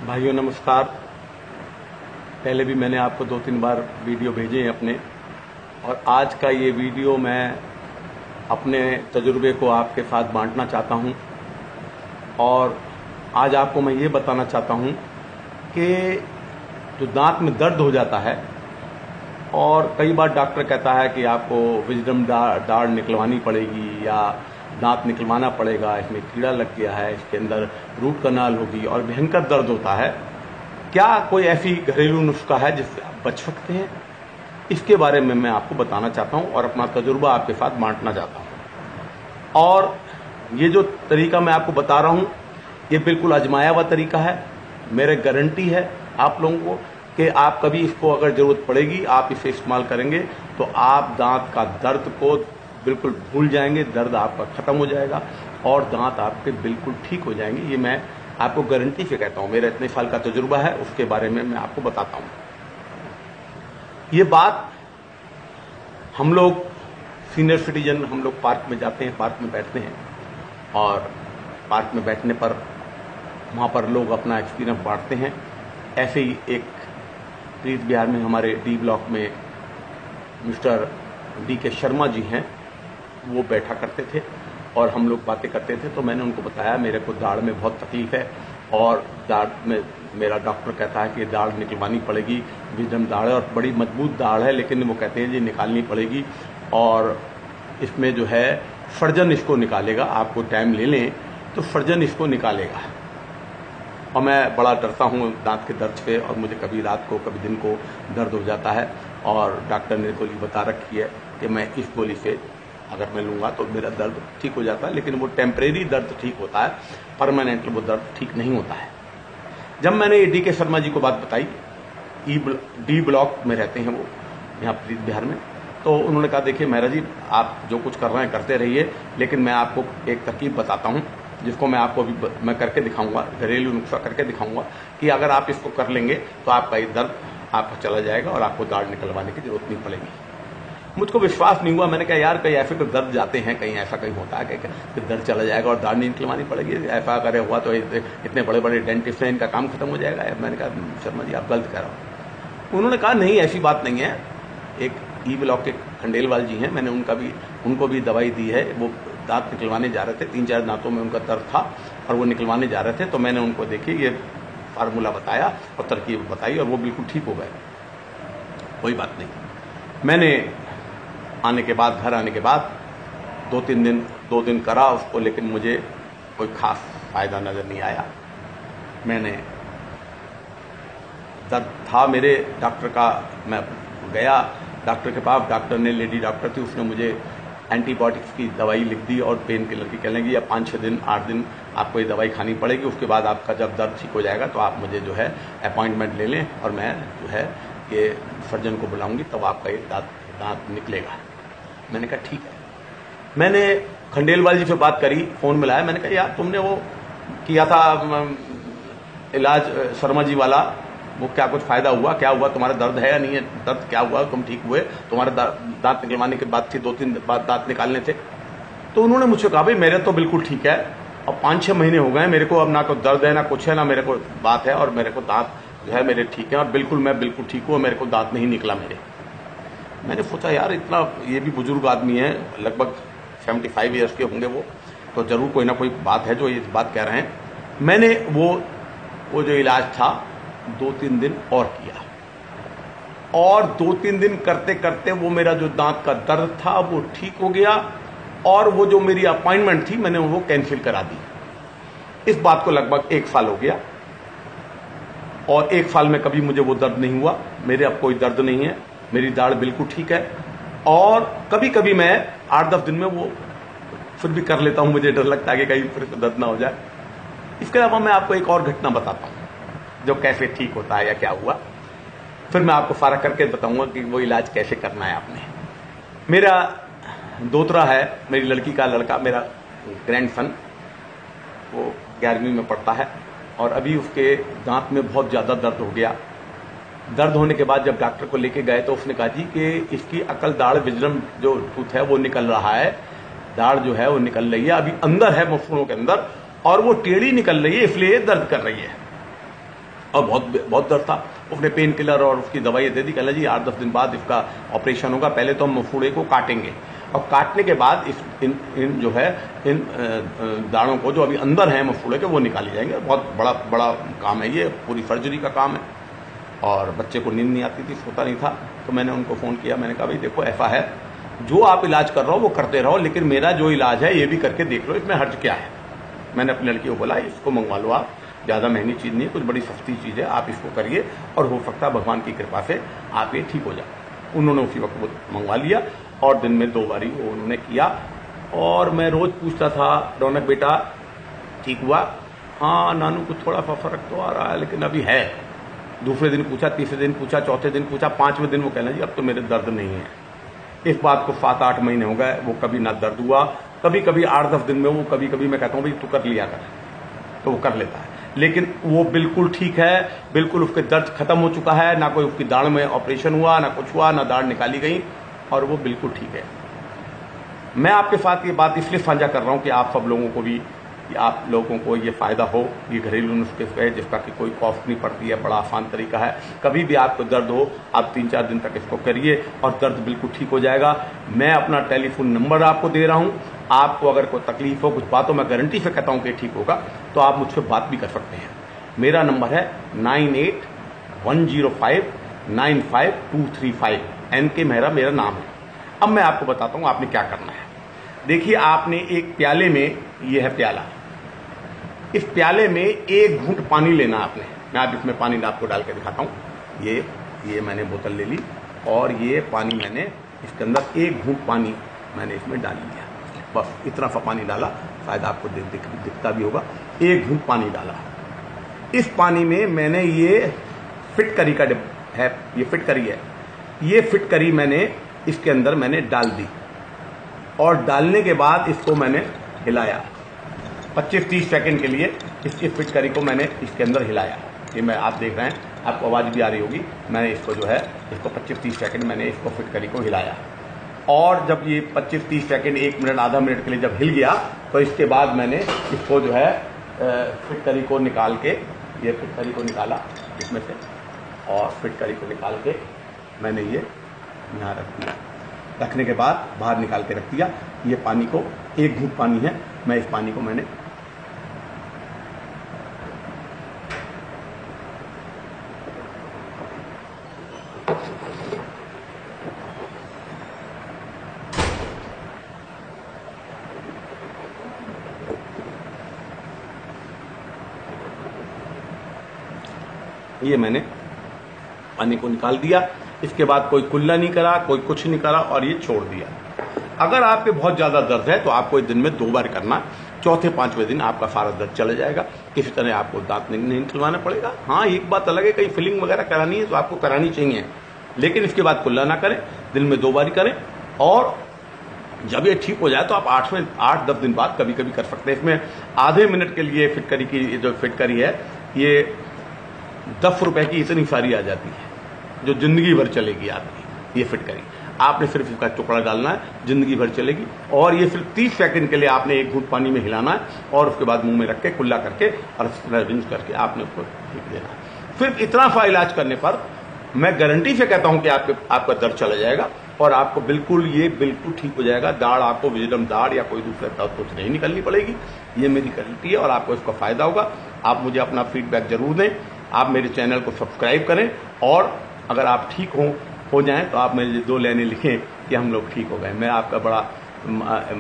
भाइयों नमस्कार। पहले भी मैंने आपको 2-3 बार वीडियो भेजे हैं अपने, और आज का ये वीडियो मैं अपने तजुर्बे को आपके साथ बांटना चाहता हूं। और आज आपको मैं ये बताना चाहता हूं कि जो दांत में दर्द हो जाता है, और कई बार डॉक्टर कहता है कि आपको विजडम दाढ़ निकलवानी पड़ेगी या दांत निकलवाना पड़ेगा, इसमें कीड़ा लग गया है, इसके अंदर रूट कनाल होगी और भयंकर दर्द होता है। क्या कोई ऐसी घरेलू नुस्खा है जिससे आप बच सकते हैं? इसके बारे में मैं आपको बताना चाहता हूं और अपना तजुर्बा आपके साथ बांटना चाहता हूं। और ये जो तरीका मैं आपको बता रहा हूं, ये बिल्कुल आजमाया हुआ तरीका है। मेरे गारंटी है आप लोगों को कि आप कभी इसको अगर जरूरत पड़ेगी, आप इसे इस्तेमाल करेंगे तो आप दांत का दर्द को बिल्कुल भूल जाएंगे, दर्द आपका खत्म हो जाएगा और दांत आपके बिल्कुल ठीक हो जाएंगे। ये मैं आपको गारंटी से कहता हूं, मेरा इतने साल का तजुर्बा है, उसके बारे में मैं आपको बताता हूं। ये बात हम लोग सीनियर सिटीजन, हम लोग पार्क में जाते हैं, पार्क में बैठते हैं, और पार्क में बैठने पर वहां पर लोग अपना एक्सपीरियंस बांटते हैं। ऐसे ही एक प्रीत बिहार में हमारे डी ब्लॉक में मिस्टर DK शर्मा जी हैं, वो बैठा करते थे और हम लोग बातें करते थे। तो मैंने उनको बताया मेरे को दाढ़ में बहुत तकलीफ है और दाढ़ में मेरा डॉक्टर कहता है कि दाढ़ निकलवानी पड़ेगी, विजडम दाढ़ है और बड़ी मजबूत दाढ़ है, लेकिन वो कहते हैं जी निकालनी पड़ेगी और इसमें जो है सर्जन इसको निकालेगा, आपको टाइम ले लें तो सर्जन इसको निकालेगा। और मैं बड़ा डरता हूँ दांत के दर्द से, और मुझे कभी रात को कभी दिन को दर्द हो जाता है, और डॉक्टर ने गोली बता रखी है कि मैं इस गोली से अगर मैं लूंगा तो मेरा दर्द ठीक हो जाता है, लेकिन वो टेम्परेरी दर्द ठीक होता है, परमानेंट वो दर्द ठीक नहीं होता है। जब मैंने ये DK शर्मा जी को बात बताई, डी ब्लॉक में रहते हैं वो, यहाँ प्रीत बिहार में, तो उन्होंने कहा देखिए मेहरा जी, आप जो कुछ कर रहे हैं करते रहिए, लेकिन मैं आपको एक तरकीब बताता हूँ जिसको मैं आपको अभी मैं करके दिखाऊंगा, घरेलू नुस्खा करके दिखाऊंगा कि अगर आप इसको कर लेंगे तो आपका ये दर्द आपका चला जाएगा और आपको दाढ़ निकलवाने की जरूरत नहीं पड़ेगी। मुझको विश्वास नहीं हुआ। मैंने कहा यार कहीं ऐसे तो दर्द जाते हैं, कहीं ऐसा कहीं होता है कि दर्द चला जाएगा और दाढ़ नहीं निकलवानी पड़ेगी, ऐसा अगर हुआ तो इतने बड़े बड़े डेंटिस्ट हैं, इनका काम खत्म हो जाएगा। मैंने कहा शर्मा जी आप गलत कह रहे हो। उन्होंने कहा नहीं ऐसी बात नहीं है। एक E ब्लॉक के खंडेलवाल जी हैं, मैंने उनको भी दवाई दी है। वो दांत निकलवाने जा रहे थे, 3-4 दांतों में उनका दर्द था और वो निकलवाने जा रहे थे, तो मैंने उनको देखिए ये फार्मूला बताया और तरकीब बताई और वो बिल्कुल ठीक हो गए। कोई बात नहीं। मैंने आने के बाद, घर आने के बाद 2 दिन करा उसको, लेकिन मुझे कोई खास फायदा नजर नहीं आया। मैंने दर्द था मेरे, डॉक्टर का मैं गया डॉक्टर के पास, डॉक्टर ने, लेडी डॉक्टर थी, उसने मुझे एंटीबायोटिक्स की दवाई लिख दी और पेन किलर की, कहेंगे या 5-6 दिन 8 दिन आपको ये दवाई खानी पड़ेगी। उसके बाद आपका जब दर्द ठीक हो जाएगा तो आप मुझे जो है अपॉइंटमेंट ले लें और मैं जो है ये सर्जन को बुलाऊंगी, तब आपका ये दांत निकलेगा। मैंने कहा ठीक है। मैंने खंडेलवाल जी से बात करी, फोन मिलाया, मैंने कहा यार तुमने वो किया था इलाज शर्मा जी वाला, वो क्या कुछ फायदा हुआ? क्या हुआ? तुम्हारा दर्द है या नहीं है? दर्द क्या हुआ? तुम ठीक हुए? तुम्हारे दांत निकलवाने के बाद थी, 2-3 बाद दांत निकालने थे। तो उन्होंने मुझसे कहा भाई मेरे तो बिल्कुल ठीक है, अब 5-6 महीने हो गए, मेरे को अब ना तो दर्द है ना कुछ है, ना मेरे को बात है, और मेरे को दांत जो है मेरे ठीक है और बिल्कुल मैं बिल्कुल ठीक हूँ, मेरे को दांत नहीं निकला मेरे। मैंने सोचा यार इतना, ये भी बुजुर्ग आदमी है, लगभग 75 ईयर्स के होंगे वो, तो जरूर कोई ना कोई बात है जो ये बात कह रहे हैं। मैंने वो जो इलाज था 2-3 दिन और किया, और 2-3 दिन करते करते वो मेरा जो दांत का दर्द था वो ठीक हो गया, और वो जो मेरी अपॉइंटमेंट थी मैंने वो कैंसिल करा दी। इस बात को लगभग 1 साल हो गया, और 1 साल में कभी मुझे वो दर्द नहीं हुआ। मेरे अब कोई दर्द नहीं है, मेरी दाढ़ बिल्कुल ठीक है, और कभी कभी मैं 8-10 दिन में वो फिर भी कर लेता हूं, मुझे डर लगता है कि कहीं फिर दर्द ना हो जाए। इसके अलावा मैं आपको एक और घटना बताता हूं जो कैसे ठीक होता है या क्या हुआ, फिर मैं आपको सारा करके बताऊंगा कि वो इलाज कैसे करना है आपने। मेरा दोतरा है, मेरी लड़की का लड़का, मेरा ग्रैंडसन, वो 11वीं में पढ़ता है, और अभी उसके दांत में बहुत ज्यादा दर्द हो गया। दर्द होने के बाद जब डॉक्टर को लेके गए तो उसने कहा जी कि इसकी अकल दाढ़ विजडम जो टूथ है वो निकल रहा है, दाढ़ जो है वो निकल रही है, अभी अंदर है मुफड़ों के अंदर, और वो टेढ़ी निकल रही है, इसलिए दर्द कर रही है। और बहुत बहुत दर्द था। उसने पेन किलर और उसकी दवाई दे दी, कहना जी 8-10 दिन बाद इसका ऑपरेशन होगा, पहले तो हम मफूड़े को काटेंगे और काटने के बाद इन जो है इन दाढ़ों को जो अभी अंदर हैं मफूड़े के वो निकाले जाएंगे। बहुत बड़ा काम है ये, पूरी सर्जरी का काम है। और बच्चे को नींद नहीं आती थी, सोता नहीं था, तो मैंने उनको फ़ोन किया, मैंने कहा भाई देखो ऐसा है, जो आप इलाज कर रहे हो वो करते रहो, लेकिन मेरा जो इलाज है ये भी करके देख लो, इसमें हर्ज क्या है। मैंने अपनी लड़की को बोला इसको मंगवा लो आप, ज़्यादा महंगी चीज़ नहीं है, कुछ बड़ी सस्ती चीज़ है, आप इसको करिए और हो सकता है भगवान की कृपा से आप ये ठीक हो जाए। उन्होंने उसी वक्त वो मंगवा लिया और दिन में 2 बारी वो उन्होंने किया। और मैं रोज़ पूछता था, रौनक बेटा ठीक हुआ? हाँ नानू को थोड़ा सा फर्क तो आ रहा है लेकिन अभी है। दूसरे दिन पूछा, तीसरे दिन पूछा, चौथे दिन पूछा, 5वें दिन वो कहना जी अब तो मेरे दर्द नहीं है। इस बात को 7-8 महीने हो गए, वो कभी ना दर्द हुआ। कभी कभी 8-10 दिन में वो कभी मैं कहता हूँ भाई तू कर लिया कर, तो वो कर लेता है, लेकिन वो बिल्कुल ठीक है, बिल्कुल उसके दर्द खत्म हो चुका है, ना कोई उसकी दाढ़ में ऑपरेशन हुआ, ना कुछ हुआ, ना दाढ़ निकाली गई, और वो बिल्कुल ठीक है। मैं आपके साथ ये बात इसलिए साझा कर रहा हूँ कि आप सब लोगों को भी, कि आप लोगों को ये फायदा हो। ये घरेलू नुस्खे है जिसका कि कोई कॉस्ट नहीं पड़ती है, बड़ा आसान तरीका है। कभी भी आपको दर्द हो आप 3-4 दिन तक इसको करिए और दर्द बिल्कुल ठीक हो जाएगा। मैं अपना टेलीफोन नंबर आपको दे रहा हूँ, आपको अगर कोई तकलीफ हो, कुछ बातों में गारंटी से कहता हूँ कि ठीक होगा, तो आप मुझसे बात भी कर सकते हैं। मेरा नंबर है 98-105-95235। NK मेहरा मेरा नाम है। अब मैं आपको बताता हूँ आपने क्या करना है। देखिए आपने एक प्याले में, ये है प्याला, इस प्याले में 1 घूंट पानी लेना आपने। मैं आप इसमें पानी आपको डाल के दिखाता हूँ। ये मैंने बोतल ले ली और ये पानी मैंने इसके अंदर 1 घूंट पानी मैंने इसमें डाल लिया। बस इतना सा पानी डाला, शायद आपको दिखता भी होगा। 1 घूंट पानी डाला। इस पानी में मैंने ये फिटकरी का है, ये फिटकरी है, ये फिटकरी मैंने इसके अंदर मैंने डाल दी और डालने के बाद इसको मैंने हिलाया 25-30 सेकंड के लिए। इसकी फिटकरी को मैंने इसके अंदर हिलाया। ये मैं, आप देख रहे हैं, आपको आवाज़ भी आ रही होगी। मैंने इसको जो है इसको 25-30 सेकंड मैंने इसको फिटकरी को हिलाया। और जब ये 25-30 सेकंड, 1 मिनट, आधा मिनट के लिए जब हिल गया, तो इसके बाद मैंने इसको जो है फिटकरी को निकाल के, ये फिटकरी को निकाला इसमें से, और फिटकरी को निकाल के मैंने ये यहाँ रख दिया। रखने के बाद बाहर निकाल के रख दिया। ये पानी को 1 घूंट पानी है, मैं इस पानी को मैंने पानी को निकाल दिया। इसके बाद कोई कुल्ला नहीं करा, कोई कुछ नहीं करा और ये छोड़ दिया। अगर आपके बहुत ज्यादा दर्द है तो आपको दिन में 2 बार करना। 4-5वें दिन आपका सारा दर्द चला जाएगा। किसी तरह आपको दांत नहीं निकलवाना पड़ेगा। हाँ, एक बात अलग है, कहीं फिलिंग वगैरह करानी है तो आपको करानी चाहिए, लेकिन इसके बाद कुल्ला ना करें, दिन में 2 बार करें। और जब ये ठीक हो जाए तो आप 8-10 दिन बाद कभी कभी कर सकते हैं। इसमें आधे मिनट के लिए फिटकरी की जो फिटकरी है, ये 10 रुपए की इतनी सारी आ जाती है जो जिंदगी भर चलेगी आपकी। ये फिटकरी आपने सिर्फ इसका टुकड़ा डालना है, जिंदगी भर चलेगी। और ये सिर्फ 30 सेकंड के लिए आपने 1 घूंट पानी में हिलाना है और उसके बाद मुंह में रख के कुल्ला करके और रिंस करके आपने उसको फेंक देना है। सिर्फ इतना सा इलाज करने पर मैं गारंटी से कहता हूं कि आपका दर्द चला जाएगा और आपको बिल्कुल ठीक हो जाएगा। दाढ़ आपको विजडम दाढ़ या कोई दूसरा दाढ़ कुछ नहीं निकलनी पड़ेगी। ये मेरी गारंटी है और आपको इसका फायदा होगा। आप मुझे अपना फीडबैक जरूर दें। आप मेरे चैनल को सब्सक्राइब करें और अगर आप ठीक हो जाएं तो आप मेरे 2 लाइनें लिखें कि हम लोग ठीक हो गए। मैं आपका बड़ा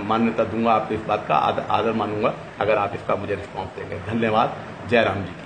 मान्यता दूंगा, आपको इस बात का आदर मानूंगा अगर आप इसका मुझे रिस्पॉन्स देंगे। धन्यवाद। जय राम जी।